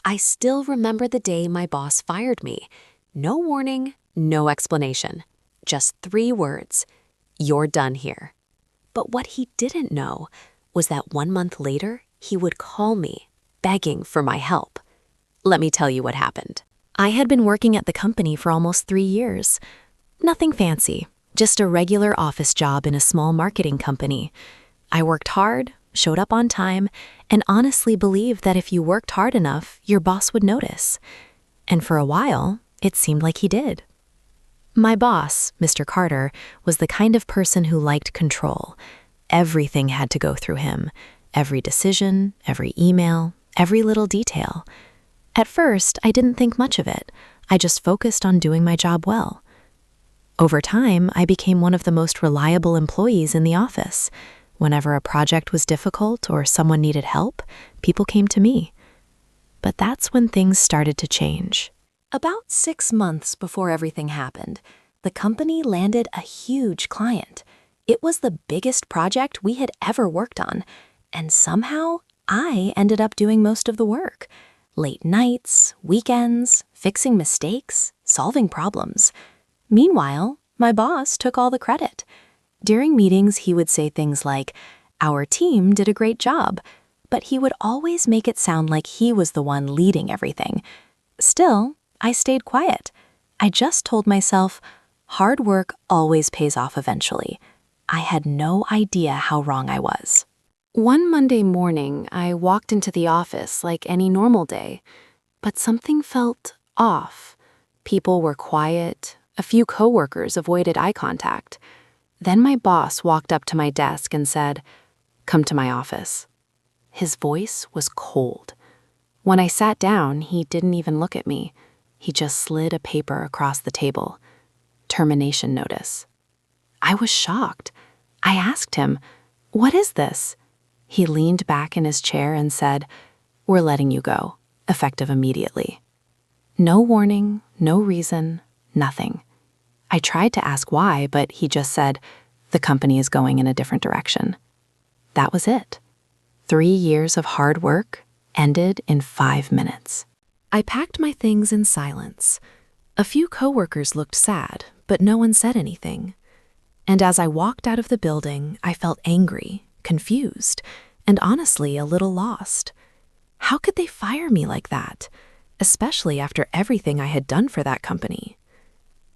I still remember the day my boss fired me. No warning, no explanation. Just 3 words. You're done here. But what he didn't know was that 1 month later, he would call me, begging for my help. Let me tell you what happened. I had been working at the company for almost 3 years. Nothing fancy, just a regular office job in a small marketing company. I worked hard, showed up on time, and honestly believed that if you worked hard enough, your boss would notice. And for a while, it seemed like he did. My boss, Mr. Carter, was the kind of person who liked control. Everything had to go through him. Every decision, every email, every little detail. At first, I didn't think much of it. I just focused on doing my job well. Over time, I became one of the most reliable employees in the office. Whenever a project was difficult or someone needed help, people came to me. But that's when things started to change. About 6 months before everything happened, the company landed a huge client. It was the biggest project we had ever worked on, and somehow I ended up doing most of the work. Late nights, weekends, fixing mistakes, solving problems. Meanwhile, my boss took all the credit. During meetings, he would say things like, "Our team did a great job," but he would always make it sound like he was the one leading everything. Still, I stayed quiet. I just told myself, hard work always pays off eventually. I had no idea how wrong I was. One Monday morning, I walked into the office like any normal day, but something felt off. People were quiet. A few coworkers avoided eye contact. Then my boss walked up to my desk and said, "Come to my office." His voice was cold. When I sat down, he didn't even look at me. He just slid a paper across the table. Termination notice. I was shocked. I asked him, "What is this?" He leaned back in his chair and said, "We're letting you go, effective immediately." No warning, no reason, nothing. I tried to ask why, but he just said, "The company is going in a different direction." That was it. 3 years of hard work ended in 5 minutes. I packed my things in silence. A few coworkers looked sad, but no one said anything. And as I walked out of the building, I felt angry, confused, and honestly a little lost. How could they fire me like that, especially after everything I had done for that company?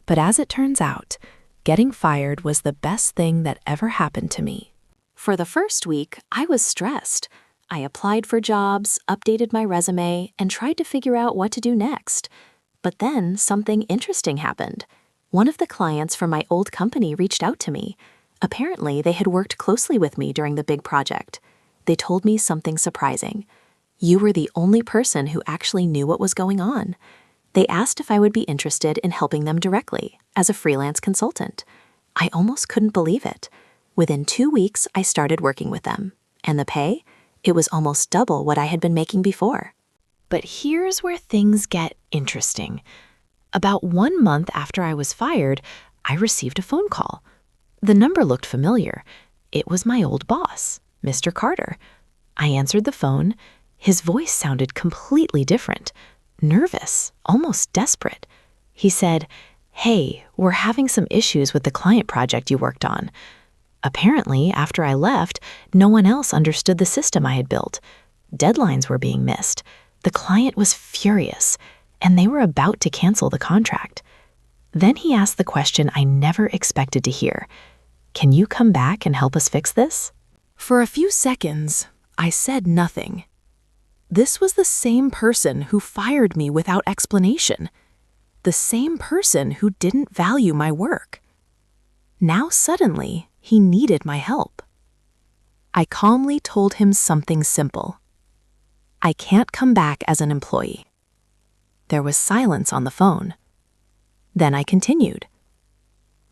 But as it turns out, getting fired was the best thing that ever happened to me. For the first week, I was stressed. I applied for jobs, updated my resume, and tried to figure out what to do next. But then something interesting happened. One of the clients from my old company reached out to me. Apparently, they had worked closely with me during the big project. They told me something surprising. "You were the only person who actually knew what was going on." They asked if I would be interested in helping them directly, as a freelance consultant. I almost couldn't believe it. Within 2 weeks, I started working with them. And the pay? It was almost double what I had been making before. But here's where things get interesting. About 1 month after I was fired, I received a phone call. The number looked familiar. It was my old boss, Mr. Carter. I answered the phone. His voice sounded completely different. Nervous, almost desperate. He said, "Hey, we're having some issues with the client project you worked on." Apparently, after I left, no one else understood the system I had built. Deadlines were being missed. The client was furious, and they were about to cancel the contract. Then he asked the question I never expected to hear. "Can you come back and help us fix this?" For a few seconds, I said nothing. This was the same person who fired me without explanation. The same person who didn't value my work. Now suddenly, he needed my help. I calmly told him something simple. I can't come back as an employee. There was silence on the phone. Then I continued.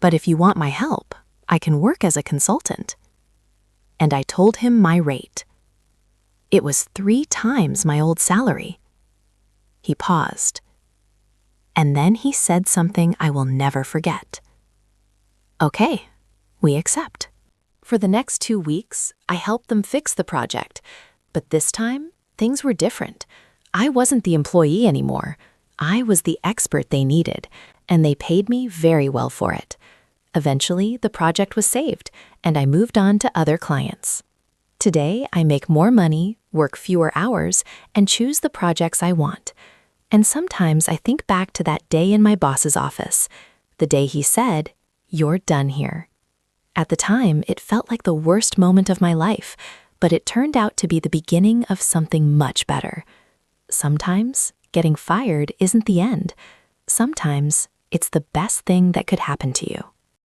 But if you want my help, I can work as a consultant. And I told him my rate. It was 3 times my old salary. He paused. And then he said something I will never forget. "Okay, we accept." For the next 2 weeks, I helped them fix the project. But this time, things were different. I wasn't the employee anymore. I was the expert they needed, and they paid me very well for it. Eventually, the project was saved, and I moved on to other clients. Today, I make more money, work fewer hours, and choose the projects I want. And sometimes I think back to that day in my boss's office, the day he said, "You're done here." At the time, it felt like the worst moment of my life, but it turned out to be the beginning of something much better. Sometimes, getting fired isn't the end. Sometimes, it's the best thing that could happen to you.